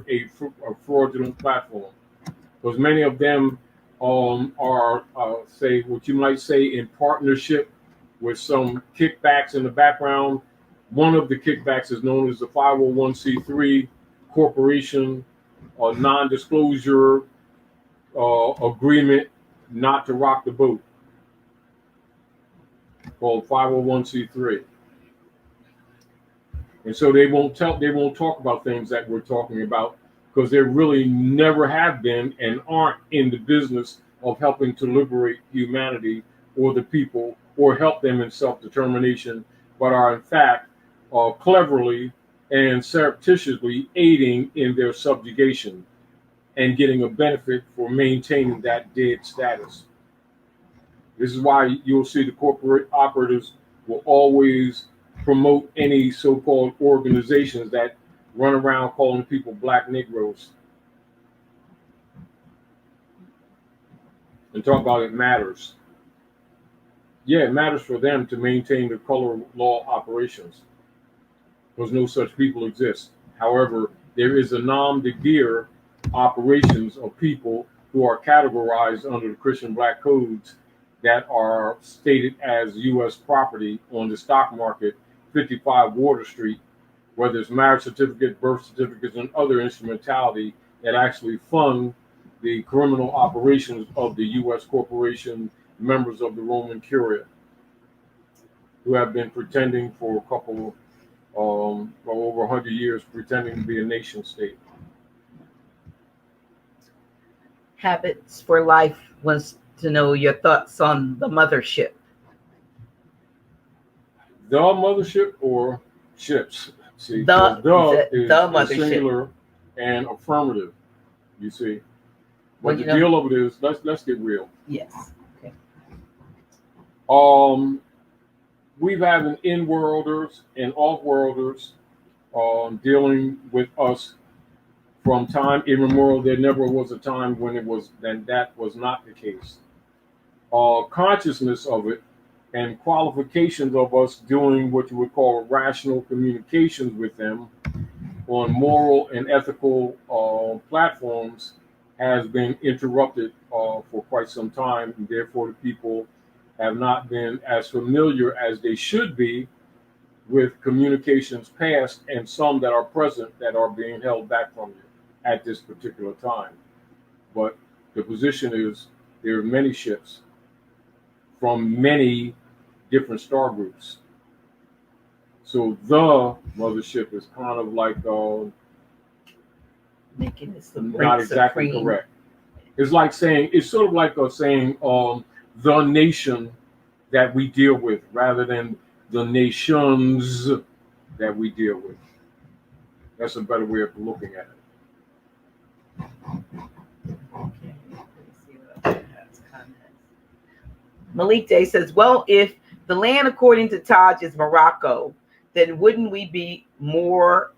a fraudulent platform, because many of them are, say, what you might say, in partnership with some kickbacks in the background. One of the kickbacks is known as the 501c3 corporation non-disclosure agreement not to rock the boat, called 501c3. And so they won't talk about things that we're talking about, because they really never have been and aren't in the business of helping to liberate humanity or the people or help them in self-determination, but are in fact cleverly and surreptitiously aiding in their subjugation and getting a benefit for maintaining that dead status. This is why you'll see the corporate operatives will always promote any so-called organizations that run around calling people black Negroes and talk about it matters. Yeah, it matters for them to maintain the color law operations, because no such people exist. However, there is a nom de guerre operations of people who are categorized under the Christian black codes that are stated as U.S. property on the stock market, 55 Water Street, whether it's marriage certificate, birth certificates, and other instrumentality that actually fund the criminal operations of the U.S. corporation, members of the Roman Curia, who have been pretending for a couple, over 100 years, pretending to be a nation state. Habits for Life wants to know your thoughts on the mothership. The mothership or ships? See, the is mothership, singular and affirmative. You see, but the deal of it is, let's get real. Yes. Okay. We've had in-worlders and off-worlders dealing with us from time immemorial. There never was a time when that was not the case. Consciousness of it and qualifications of us doing what you would call rational communications with them on moral and ethical platforms has been interrupted for quite some time, and therefore the people have not been as familiar as they should be with communications past and some that are present that are being held back from you at this particular time. But the position is there are many ships from many different star groups. So the mothership is kind of like making this not exactly correct. It's like saying, it's sort of like saying the nation that we deal with rather than the nations that we deal with. That's a better way of looking at it. Okay. Let's see what else has comments. Malik Day says, well, if the land according to Taj is Morocco, then wouldn't we be more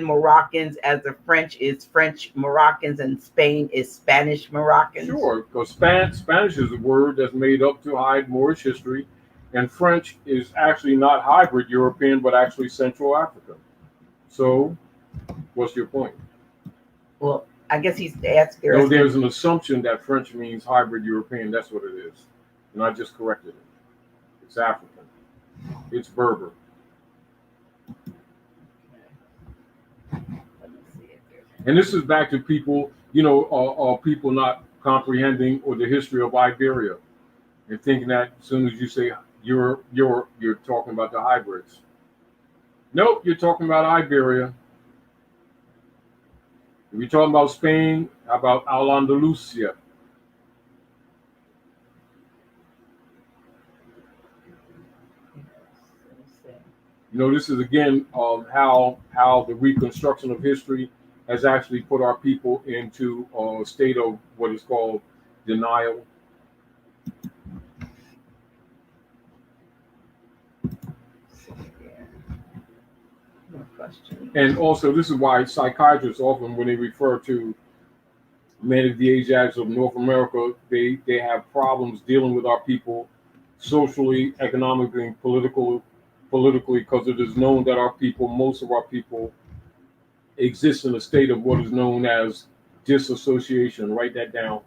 Moroccans, as the French is French Moroccans and Spain is Spanish Moroccans? Sure, because Spanish is a word that's made up to hide Moorish history, and French is actually not hybrid European, but actually Central African. So, what's your point? Well, I guess he's asking. No, there's an assumption that French means hybrid European. That's what it is. And I just corrected it. It's African. It's Berber. And this is back to people, people not comprehending or the history of Iberia and thinking that as soon as you say you're talking about the hybrids. Nope, you're talking about Iberia. If you're talking about Spain, how about Al-Andalusia? This is again how the reconstruction of history has actually put our people into a state of what is called denial. And also, this is why psychiatrists often, when they refer to many of the Asiatics of North America, they have problems dealing with our people socially, economically, and politically, because it is known that most of our people exists in a state of what is known as disassociation. Write that down.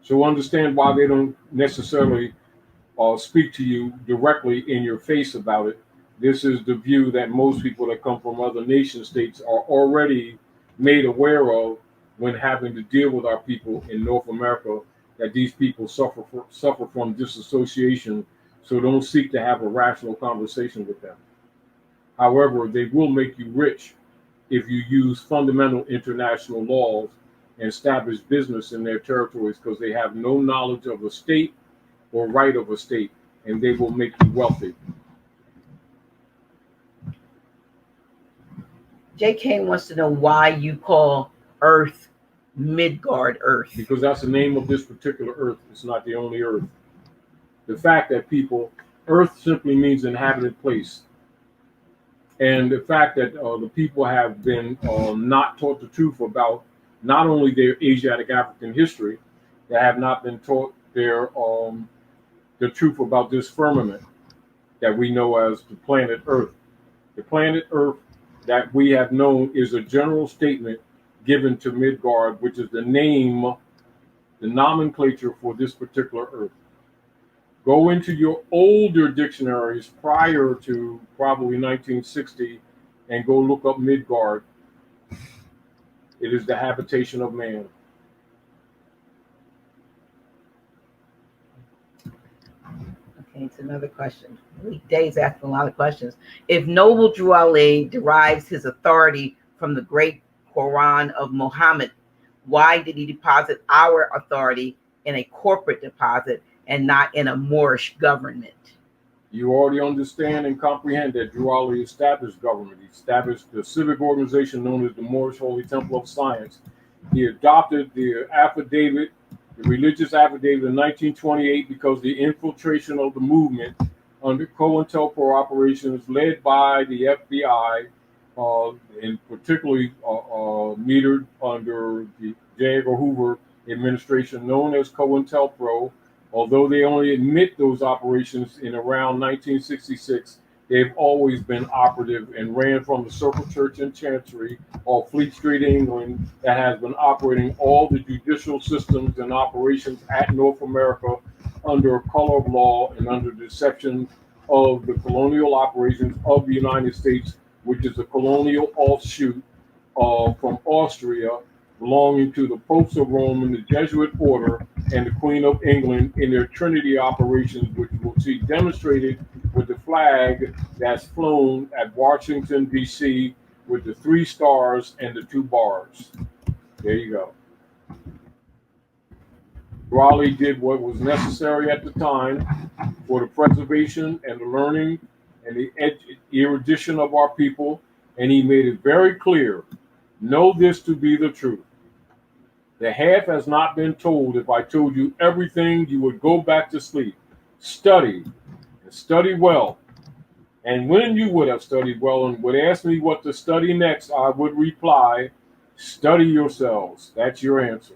So understand why they don't necessarily speak to you directly in your face about it. This is the view that most people that come from other nation states are already made aware of when having to deal with our people in North America, that these people suffer from disassociation, so don't seek to have a rational conversation with them. However, they will make you rich if you use fundamental international laws and establish business in their territories, because they have no knowledge of a state or right of a state, and they will make you wealthy. JK wants to know why you call Earth Midgard Earth. Because that's the name of this particular Earth. It's not the only Earth. The fact that Earth simply means inhabited place. And the fact that the people have been not taught the truth about not only their Asiatic African history, they have not been taught the truth about this firmament that we know as the planet Earth. The planet Earth that we have known is a general statement given to Midgard, which is the name, the nomenclature for this particular Earth. Go into your older dictionaries prior to probably 1960 and go look up Midgard. It is the habitation of man. Okay, it's another question. Dave's asking a lot of questions. If Noble Drew Ali derives his authority from the great Quran of Muhammad, why did he deposit our authority in a corporate deposit and not in a Moorish government? You already understand and comprehend that Drew Ali established government. He established the civic organization known as the Moorish Holy Temple of Science. He adopted the affidavit, the religious affidavit in 1928, because the infiltration of the movement under COINTELPRO operations led by the FBI, and particularly metered under the J. Edgar Hoover administration, known as COINTELPRO. Although they only admit those operations in around 1966, they've always been operative and ran from the Circle Church and Chancery or Fleet Street, England, that has been operating all the judicial systems and operations at North America under color of law and under the section of the colonial operations of the United States, which is a colonial offshoot from Austria, belonging to the Popes of Rome and the Jesuit order and the Queen of England in their Trinity operations, which we'll see demonstrated with the flag that's flown at Washington, D.C., with the 3 stars and the 2 bars. There you go. Raleigh did what was necessary at the time for the preservation and the learning and the erudition of our people, and he made it very clear, know this to be the truth. The half has not been told. If I told you everything, you would go back to sleep. Study, and study well. And when you would have studied well and would ask me what to study next, I would reply, study yourselves. That's your answer.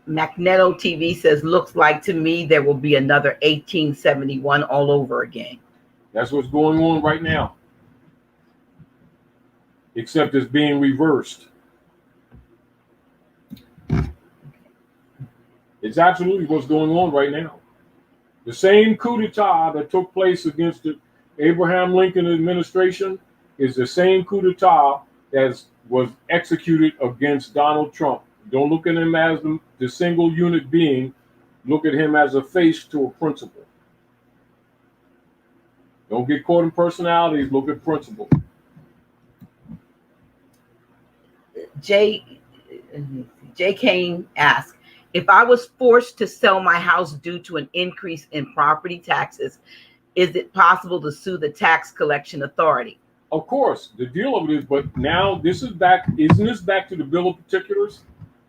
Magneto TV says, looks like to me there will be another 1871 all over again. That's what's going on right now. Except it's being reversed. It's absolutely what's going on right now. The same coup d'etat that took place against the Abraham Lincoln administration is the same coup d'etat that was executed against Donald Trump. Don't look at him as the single unit being. Look at him as a face to a principle. Don't get caught in personalities. Look at principle. J. Kane asks, if I was forced to sell my house due to an increase in property taxes, is it possible to sue the tax collection authority? Of course, the deal of it is, but now this is back. Isn't this back to the bill of particulars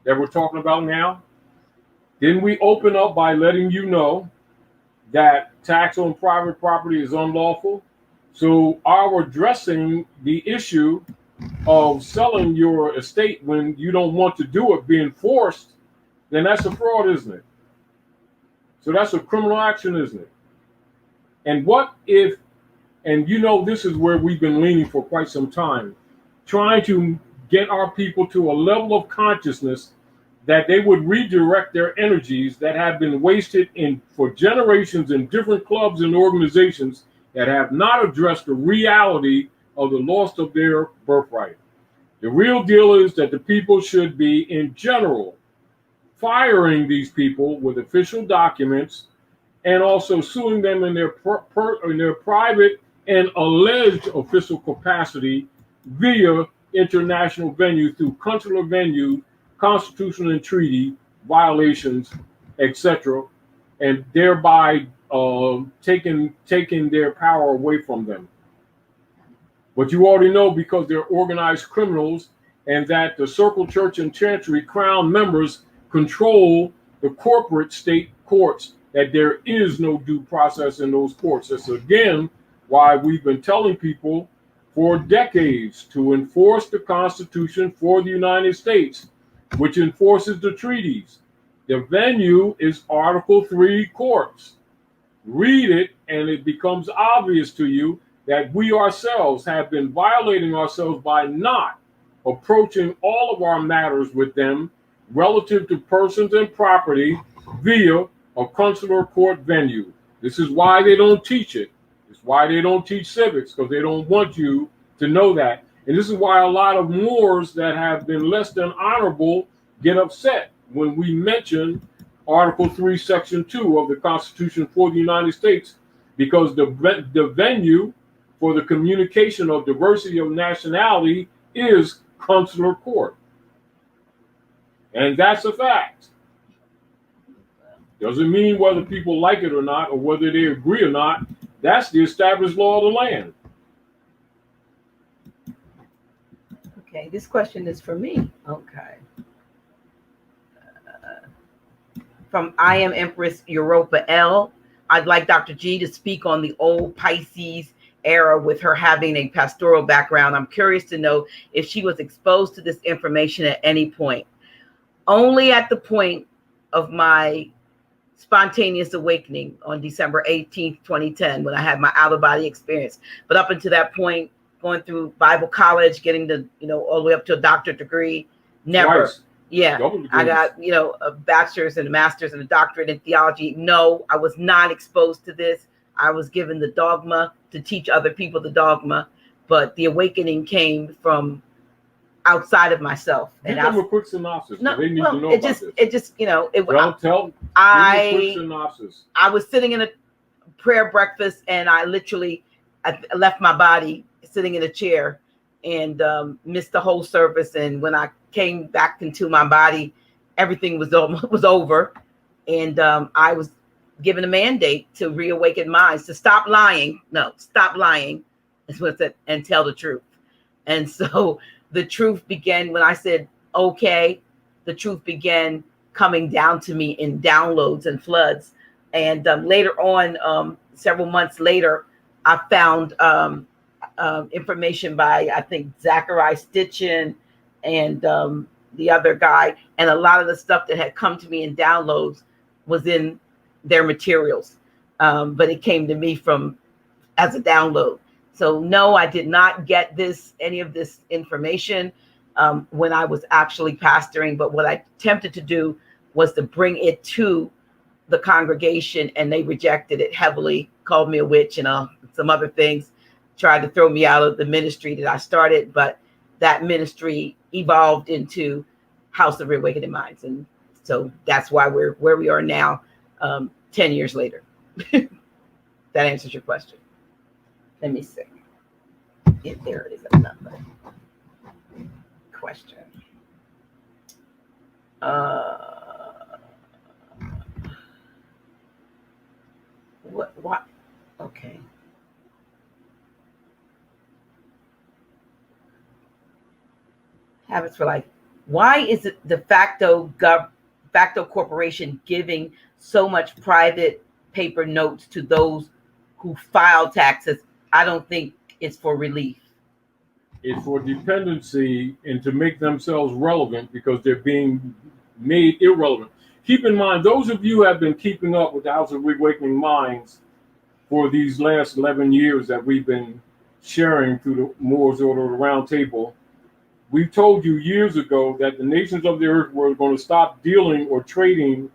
that we're talking about now? Didn't we open up by letting you know that tax on private property is unlawful? So are we addressing the issue of selling your estate when you don't want to do it, being forced then that's a fraud, isn't it? So that's a criminal action, isn't it? And what if, and you know, this is where we've been leaning for quite some time, trying to get our people to a level of consciousness that they would redirect their energies that have been wasted for generations in different clubs and organizations that have not addressed the reality of the loss of their birthright. The real deal is that the people should be, in general, firing these people with official documents and also suing them in their private and alleged official capacity via international venue through consular venue, constitutional and treaty violations, etc., and thereby taking their power away from them. But you already know, because they're organized criminals, and that the Circle Church and Chantry Crown members control the corporate state courts, that there is no due process in those courts. That's again why we've been telling people for decades to enforce the Constitution for the United States, which enforces the treaties. The venue is Article 3 courts. Read it, and it becomes obvious to you that we ourselves have been violating ourselves by not approaching all of our matters with them relative to persons and property via a consular court venue. This is why they don't teach it. It's why they don't teach civics, because they don't want you to know that. And this is why a lot of Moors that have been less than honorable get upset when we mention Article 3, Section 2 of the Constitution for the United States, because the venue for the communication of diversity of nationality is consular court. And that's a fact. Doesn't mean whether people like it or not, or whether they agree or not. That's the established law of the land. Okay, this question is for me. Okay. From I Am Empress Europa L. I'd like Dr. G to speak on the old Pisces era with her having a pastoral background. I'm curious to know if she was exposed to this information at any point. Only at the point of my spontaneous awakening on December 18th, 2010, when I had my out-of-body experience. But up until that point, going through Bible college, getting the, all the way up to a doctorate degree, never. Twice. Yeah, I got, a bachelor's and a master's and a doctorate in theology. No, I was not exposed to this. I was given the dogma to teach other people the dogma, but the awakening came from outside of myself. Give them a quick synopsis. No, they need to know about this. It just, tell. I quick synopsis. I was sitting in a prayer breakfast, and I left my body sitting in a chair and missed the whole service. And when I came back into my body, everything was over, and I was given a mandate to reawaken minds, to stop lying. No, stop lying, is what it said, and tell the truth. And so the truth began when I said, okay, the truth began coming down to me in downloads and floods. And later on, several months later, I found information by, I think, Zachariah Stitchin and the other guy. And a lot of the stuff that had come to me in downloads was in their materials. But it came to me as a download. So no, I did not get any of this information when I was actually pastoring. But what I attempted to do was to bring it to the congregation, and they rejected it heavily, called me a witch and some other things, tried to throw me out of the ministry that I started. But that ministry evolved into House of Reawakening Minds. And so that's why we're where we are now, 10 years later. That answers your question. Let me see if there is another question. What? Okay. Habits for life. Why is it de facto corporation giving so much private paper notes to those who file taxes? I don't think it's for relief. It's for dependency and to make themselves relevant, because they're being made irrelevant. Keep in mind, those of you who have been keeping up with the House of Reawakening Minds for these last 11 years that we've been sharing through the Moore's Order of the Round Table, we told you years ago that the nations of the earth were going to stop dealing or trading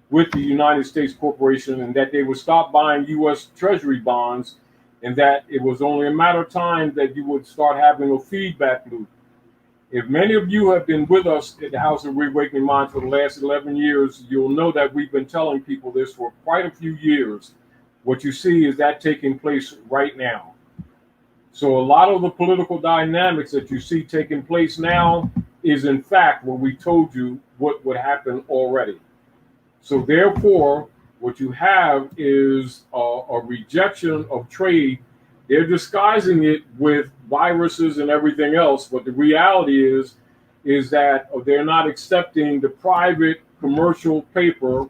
with the United States corporation, and that they would stop buying U.S. Treasury bonds, and that it was only a matter of time that you would start having a feedback loop. If many of you have been with us at the House of Reawakening Minds for the last 11 years, you'll know that we've been telling people this for quite a few years. What you see is that taking place right now. So a lot of the political dynamics that you see taking place now is in fact what we told you what would happen already. So therefore, what you have is a rejection of trade. They're disguising it with viruses and everything else, but the reality is that they're not accepting the private commercial paper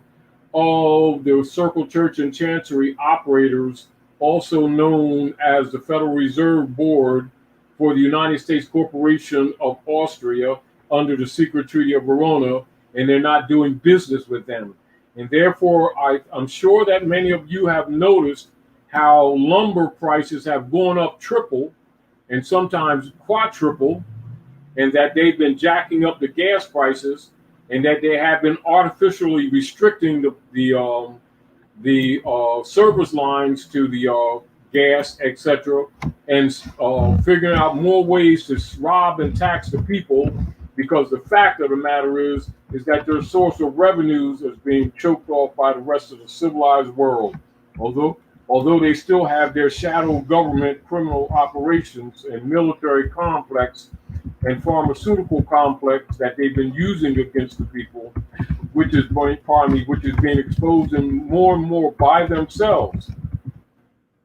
of the Circle Church and Chancery operators, also known as the Federal Reserve Board for the United States Corporation of Austria under the Secret Treaty of Verona, and they're not doing business with them. And therefore, I'm sure that many of you have noticed how lumber prices have gone up triple and sometimes quadruple, and that they've been jacking up the gas prices, and that they have been artificially restricting the service lines to the gas, etc., and figuring out more ways to rob and tax the people, because the fact of the matter is that their source of revenues is being choked off by the rest of the civilized world. Although they still have their shadow government criminal operations and military complex and pharmaceutical complex that they've been using against the people, which is being exposed in more and more by themselves,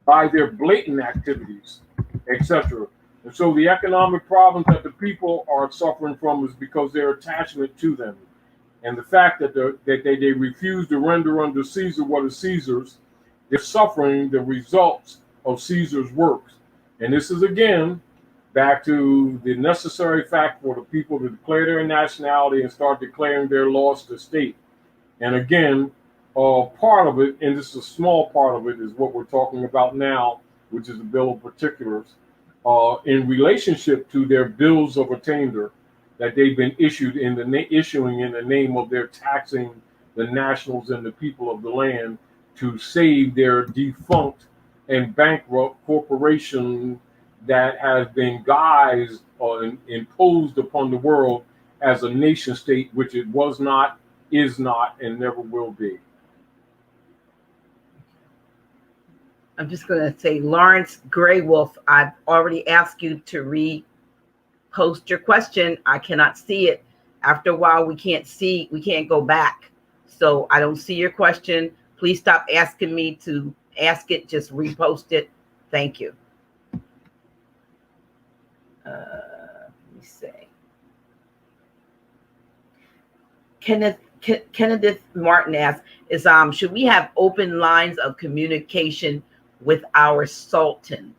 by their blatant activities, etc. And so the economic problems that the people are suffering from is because their attachment to them. And the fact that they refuse to render unto Caesar what is Caesar's, they're suffering the results of Caesar's works. And this is, again, back to the necessary fact for the people to declare their nationality and start declaring their loss to state. And again, part of it, and this is a small part of it, is what we're talking about now, which is the Bill of Particulars, in relationship to their bills of attainder that they've been issuing in the name of their taxing the nationals and the people of the land to save their defunct and bankrupt corporation that has been guised or imposed upon the world as a nation state, which it was not, is not, and never will be. I'm just going to say, Lawrence Graywolf, I've already asked you to repost your question. I cannot see it. After a while, we can't go back. So I don't see your question. Please stop asking me to ask it. Just repost it. Thank you. Let me see. Kenneth Martin asks, should we have open lines of communication with our Sultan?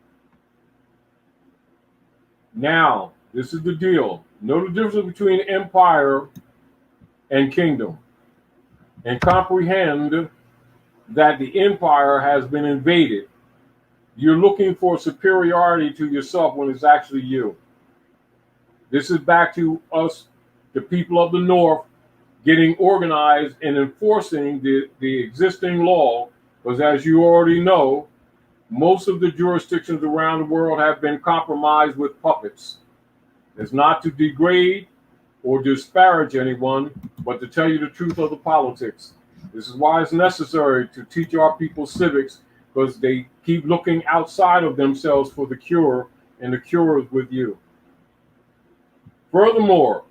Now, this is the deal. Know the difference between empire and kingdom, and comprehend that the empire has been invaded. You're looking for superiority to yourself when it's actually you. This is back to us, the people of the North, getting organized and enforcing the existing law, because as you already know, most of the jurisdictions around the world have been compromised with puppets. It's not to degrade or disparage anyone, but to tell you the truth of the politics. This is why it's necessary to teach our people civics, because they keep looking outside of themselves for the cure, and the cure is with you. Furthermore,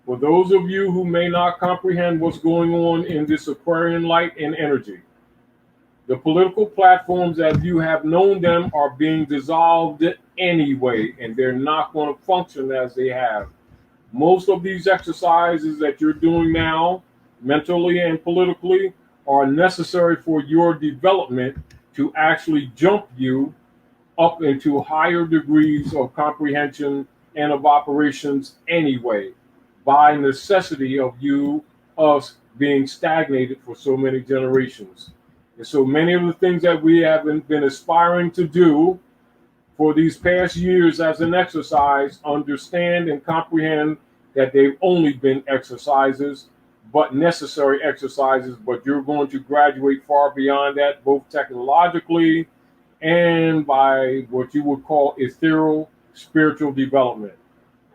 for those of you who may not comprehend what's going on in this Aquarian light and energy, the political platforms as you have known them are being dissolved anyway, and they're not going to function as they have. Most of these exercises that you're doing now, mentally and politically, are necessary for your development to actually jump you up into higher degrees of comprehension and of operations anyway. by necessity of us being stagnated for so many generations. And so many of the things that we have been aspiring to do for these past years as an exercise, understand and comprehend that they've only been exercises, but necessary exercises, but you're going to graduate far beyond that, both technologically and by what you would call ethereal spiritual development.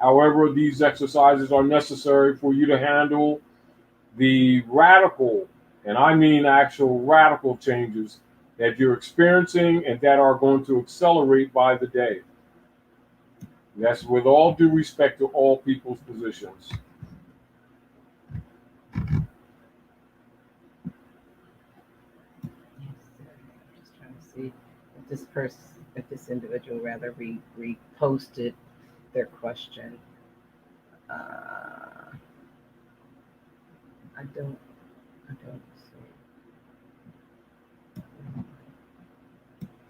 However, these exercises are necessary for you to handle the radical, and I mean actual radical changes that you're experiencing and that are going to accelerate by the day. That's with all due respect to all people's positions. Just trying to see if this person, if this individual rather reposted their question. I don't see.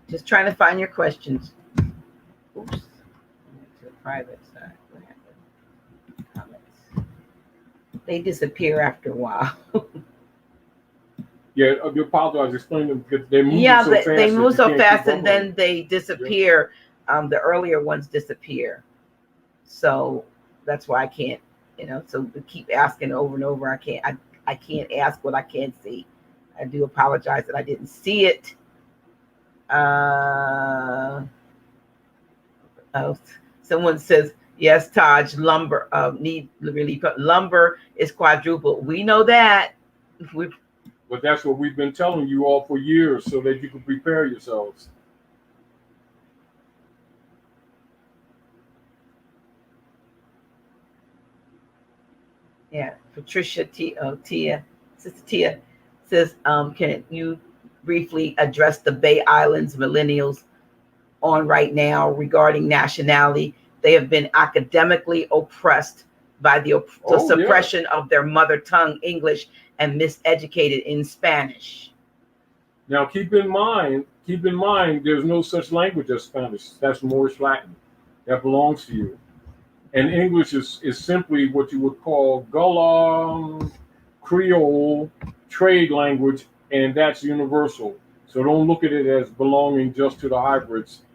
Just trying to find your questions. Oops. To the private side. What happened? Comments. They disappear after a while. Yeah, you apologize. Explain them because they move so fast. They move so fast and then they disappear. Yeah. The earlier ones disappear. So that's why I can't, so to keep asking over and over. I can't ask what I can't see. I do apologize that I didn't see it. Someone says, yes, Taj, lumber need relief. Lumber is quadruple. We know that. But that's what we've been telling you all for years so that you can prepare yourselves. Yeah, Patricia Tia, Sister Tia says, can you briefly address the Bay Islands millennials on right now regarding nationality? They have been academically oppressed by the suppression of their mother tongue, English, and miseducated in Spanish. Now, keep in mind, there's no such language as Spanish. That's Moorish Latin. That belongs to you. And English is simply what you would call Gullah, Creole, trade language, and that's universal. So don't look at it as belonging just to the hybrids.